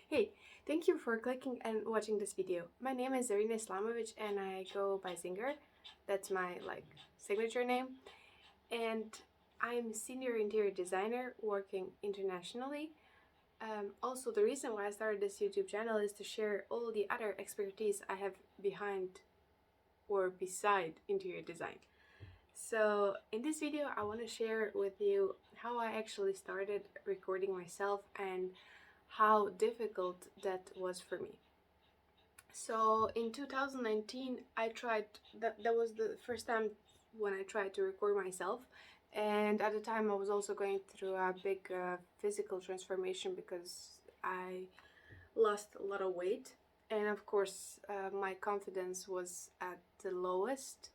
Hey, thank you for clicking and watching this video. My name is Zerina Zinger and I go by Zinger. That's my signature name. And I'm senior interior designer working internationally. Also, the reason why I started this YouTube channel is to share all the other expertise I have behind or beside interior design. So in this video, I want to share with you how I actually started recording myself and how difficult that was for me. So in 2019, I tried, that was the first time when I tried to record myself. And at the time I was also going through a big physical transformation because I lost a lot of weight. And of course, my confidence was at the lowest.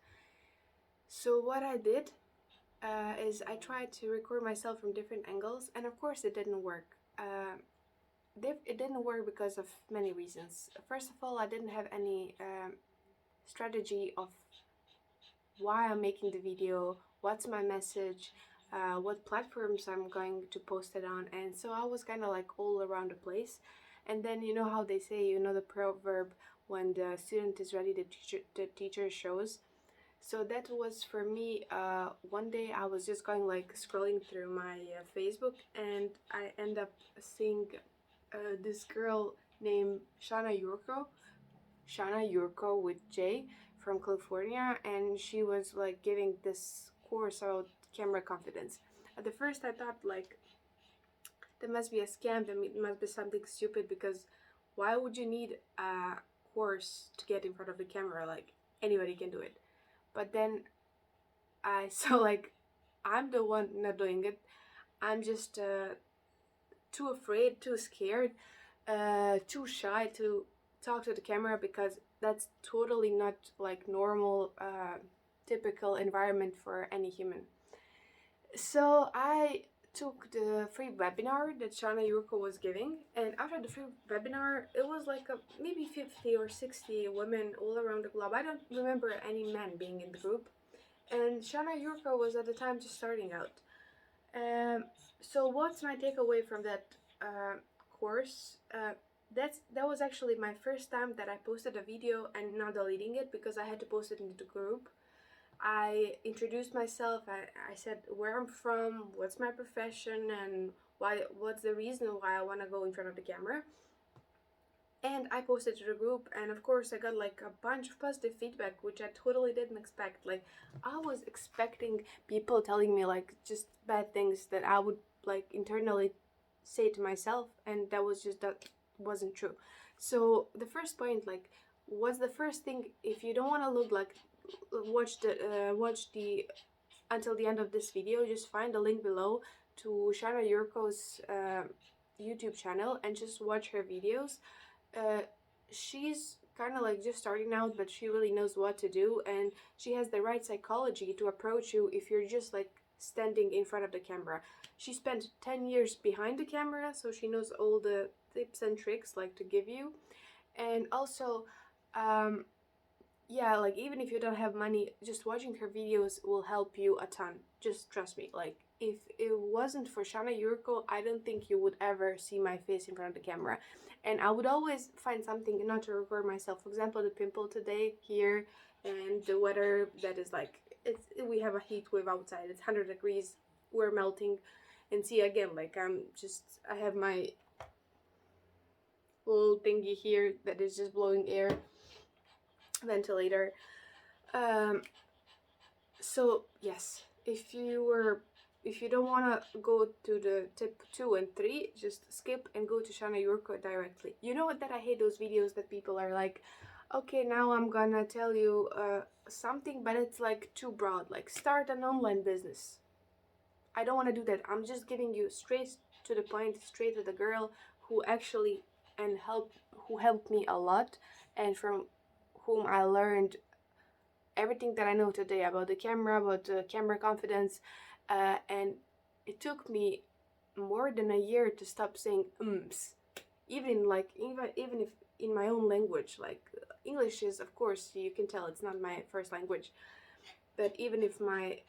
So what I did is I tried to record myself from different angles, and of course it didn't work. It didn't work because of many reasons. First of all, I didn't have any strategy of why I'm making the video, what's my message, what platforms I'm going to post it on, and so I was kind of like all around the place. And then you know how they say, you know the proverb, when the student is ready, the teacher shows. So that was for me. One day I was just going like scrolling through my Facebook, and I end up seeing this girl named Shana Yurko with J from California, and she was like giving this course about camera confidence. At the first I thought like that must be a scam, that must be something stupid, because why would you need a course to get in front of the camera? Like anybody can do it. But then I saw like I'm the one not doing it. I'm just too afraid, too scared, too shy to talk to the camera, because that's totally not like normal, typical environment for any human. So I took the free webinar that Shana Yurko was giving, and after the free webinar, it was like maybe 50 or 60 women all around the globe. I don't remember any men being in the group, and Shana Yurko was at the time just starting out. So what's my takeaway from that course? That was actually my first time that I posted a video and not deleting it, because I had to post it into the group. I introduced myself. I said where I'm from, what's my profession, and what's the reason why I want to go in front of the camera. And I posted to the group, and of course I got like a bunch of positive feedback, which I totally didn't expect. Like I was expecting people telling me like just bad things that I would like internally say to myself, and that wasn't true. So the first point, like, what's the first thing? If you don't want to look like, watch the until the end of this video, just find the link below to Shana Yurko's YouTube channel and just watch her videos. She's kind of like just starting out, but she really knows what to do, and she has the right psychology to approach you if you're just like standing in front of the camera. She spent 10 years behind the camera, so she knows all the tips and tricks like to give you. And also yeah, like even if you don't have money, just watching her videos will help you a ton. Just trust me. Like if it wasn't for Shana Yurko, I don't think you would ever see my face in front of the camera. And I would always find something not to record myself. For example, the pimple today here, and the weather that is like, we have a heat wave outside. It's 100 degrees. We're melting. And see, again, like I have my little thingy here that is just blowing air, ventilator. So yes, if you don't want to go to the tip 2 and 3, just skip and go to Shana Yurko directly. You know that I hate those videos that people are like, okay, now I'm gonna tell you something, but it's like too broad, like start an online business. I don't want to do that. I'm just giving you straight to the point, straight to the girl who actually who helped me a lot, and from whom I learned everything that I know today about the camera, about camera confidence, and it took me more than a year to stop saying even if in my own language. Like English is, of course, you can tell it's not my first language, but even if my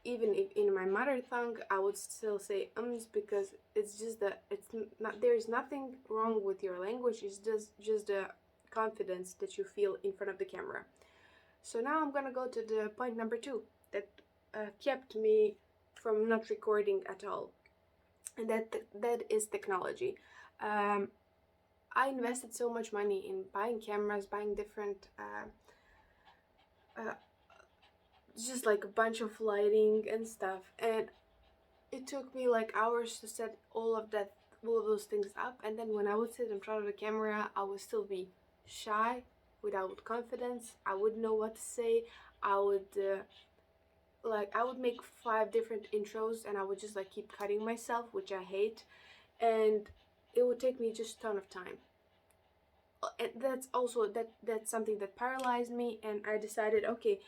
even if in my mother tongue I would still say ums, because it's just that it's not, there's nothing wrong with your language, it's just the confidence that you feel in front of the camera. So now I'm gonna go to the point number 2 that kept me from not recording at all, and that is technology. I invested so much money in buying cameras, buying different just like a bunch of lighting and stuff, and it took me like hours to set all of those things up. And then when I would sit in front of the camera, I would still be shy, without confidence. I wouldn't know what to say. I would I would make 5 different intros, and I would just like keep cutting myself, which I hate, and it would take me just a ton of time. And that's also that's something that paralyzed me, and I decided, okay,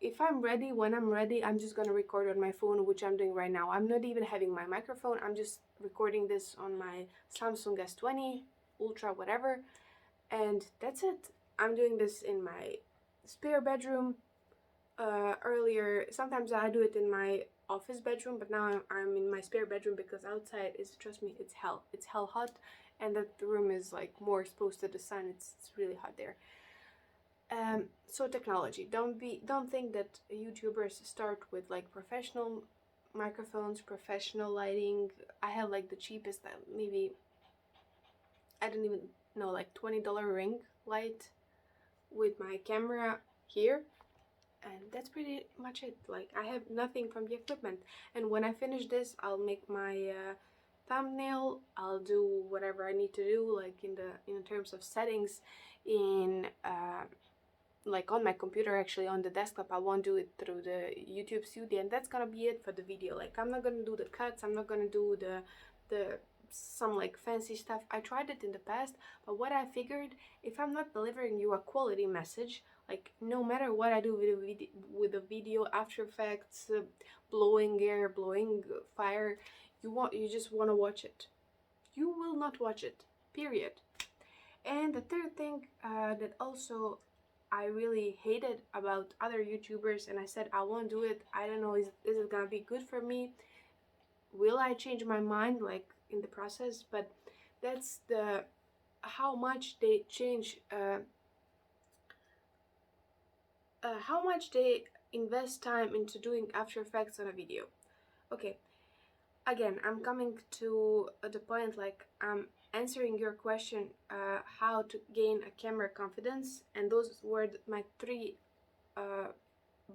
if I'm ready, when I'm ready, I'm just gonna record on my phone, which I'm doing right now. I'm not even having my microphone, I'm just recording this on my Samsung S20 Ultra, whatever, and that's it. I'm doing this in my spare bedroom. Earlier, sometimes I do it in my office bedroom, but now I'm in my spare bedroom because outside is, trust me, it's hell. It's hell hot, and that the room is like more exposed to the sun. It's really hot there. So technology. Don't think that YouTubers start with like professional microphones, professional lighting. I have like the cheapest, maybe, I don't even know, like $20 ring light with my camera here, and that's pretty much it. Like, I have nothing from the equipment, and when I finish this, I'll make my thumbnail. I'll do whatever I need to do, like in terms of settings, in like on my computer, actually on the desktop. I won't do it through the YouTube studio, and that's gonna be it for the video. Like, I'm not gonna do the cuts, I'm not gonna do the some like fancy stuff. I tried it in the past, but what I figured, if I'm not delivering you a quality message, like no matter what I do with the video, After Effects, blowing air, blowing fire, you just want to watch it. You will not watch it, period. And the third thing that also I really hated about other YouTubers, and I said I won't do it. I don't know, is it gonna be good for me? Will I change my mind like in the process? But that's the how much they change, how much they invest time into doing After Effects on a video. Okay, again, I'm coming to the point, like I'm answering your question, how to gain a camera confidence, and those were my 3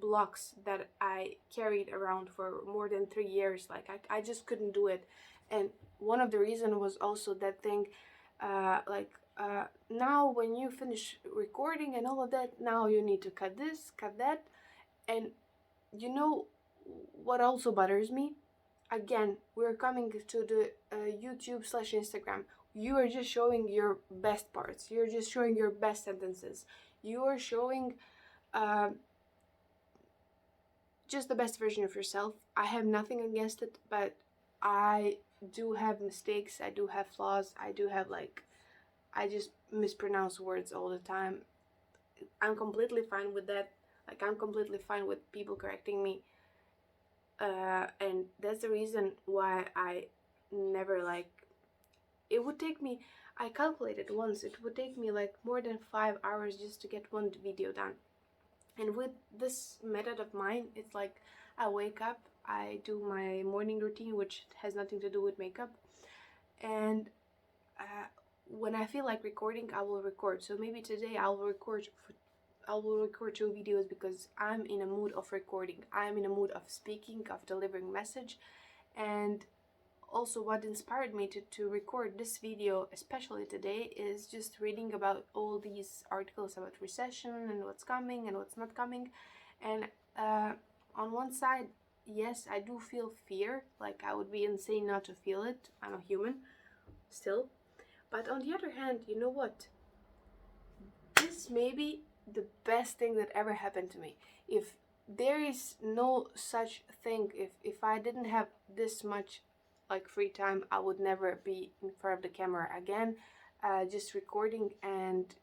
blocks that I carried around for more than 3 years. Like I just couldn't do it, and one of the reasons was also that thing, now when you finish recording and all of that, now you need to cut this, cut that, and you know what also bothers me? Again, we're coming to the YouTube/Instagram. You are just showing your best parts. You're just showing your best sentences. You are showing just the best version of yourself. I have nothing against it, but I do have mistakes. I do have flaws. I do have I just mispronounce words all the time. I'm completely fine with that. Like, I'm completely fine with people correcting me. And that's the reason why I never it would take me, I calculated once, it would take me like more than 5 hours just to get one video done. And with this method of mine, it's like I wake up, I do my morning routine, which has nothing to do with makeup, and when I feel like recording, I will record. So maybe today I will record 2 videos because I'm in a mood of recording. I'm in a mood of speaking, of delivering message. And also what inspired me to record this video, especially today, is just reading about all these articles about recession and what's coming and what's not coming. And on one side, yes, I do feel fear. Like, I would be insane not to feel it. I'm a human still. But on the other hand, you know what? This may be the best thing that ever happened to me. If there is no such thing, if I didn't have this much free time, I would never be in front of the camera again, just recording and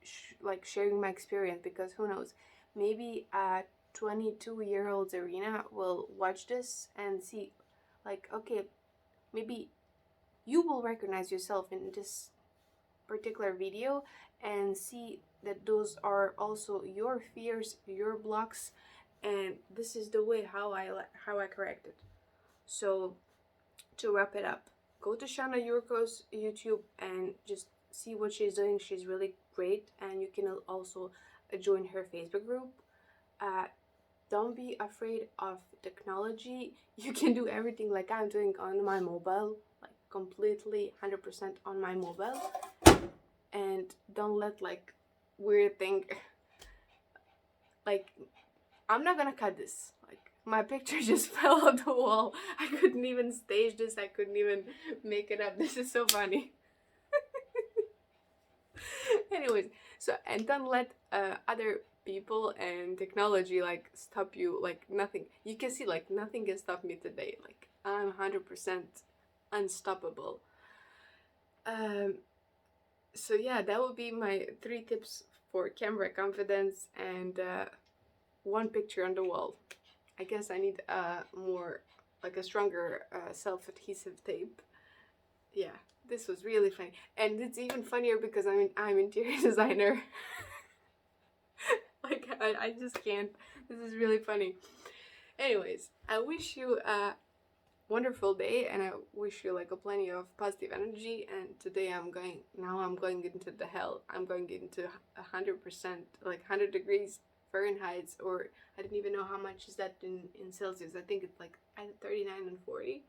sharing my experience, because who knows, maybe 22-year-old Zerina will watch this and see, like, okay, maybe you will recognize yourself in this particular video and see that those are also your fears, your blocks, and this is the way how I correct it. So to wrap it up, go to Shana Yurko's YouTube and just see what she's doing. She's really great, and you can also join her Facebook group. Don't be afraid of technology. You can do everything like I'm doing on my mobile, like completely 100% on my mobile. And don't let like weird thing, like, I'm not gonna cut this. Like, my picture just fell off the wall. I couldn't even stage this. I couldn't even make it up. This is so funny. Anyways, so, and don't let other people and technology like stop you. Like, nothing. You can see, like, nothing can stop me today. Like, I'm 100% unstoppable. So yeah, that would be my 3 tips for camera confidence and 1 picture on the wall. I guess I need more, like a stronger self-adhesive tape. Yeah, this was really funny, and it's even funnier because I'm interior designer. Like, I just can't. This is really funny. Anyways, I wish you a wonderful day, and I wish you like a plenty of positive energy. And today I'm going into the hell. I'm going into 100%, like 100 degrees Fahrenheit, or I didn't even know how much is that in Celsius. I think it's like 39 and 40.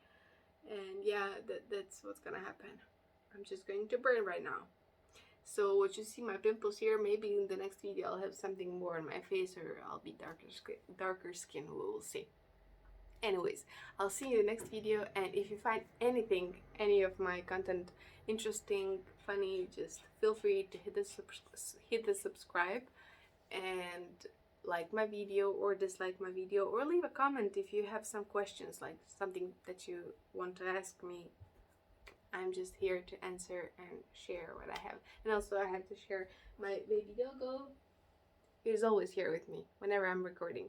And yeah, that's what's gonna happen. I'm just going to burn right now. So what you see my pimples here, maybe in the next video I'll have something more on my face, or I'll be darker skin, we will see. Anyways, I'll see you in the next video, and if you find any of my content interesting, funny, just feel free to hit the subscribe and like my video or dislike my video, or leave a comment if you have some questions, like something that you want to ask me. I'm just here to answer and share what I have. And also I have to share my baby doggo. He's always here with me whenever I'm recording.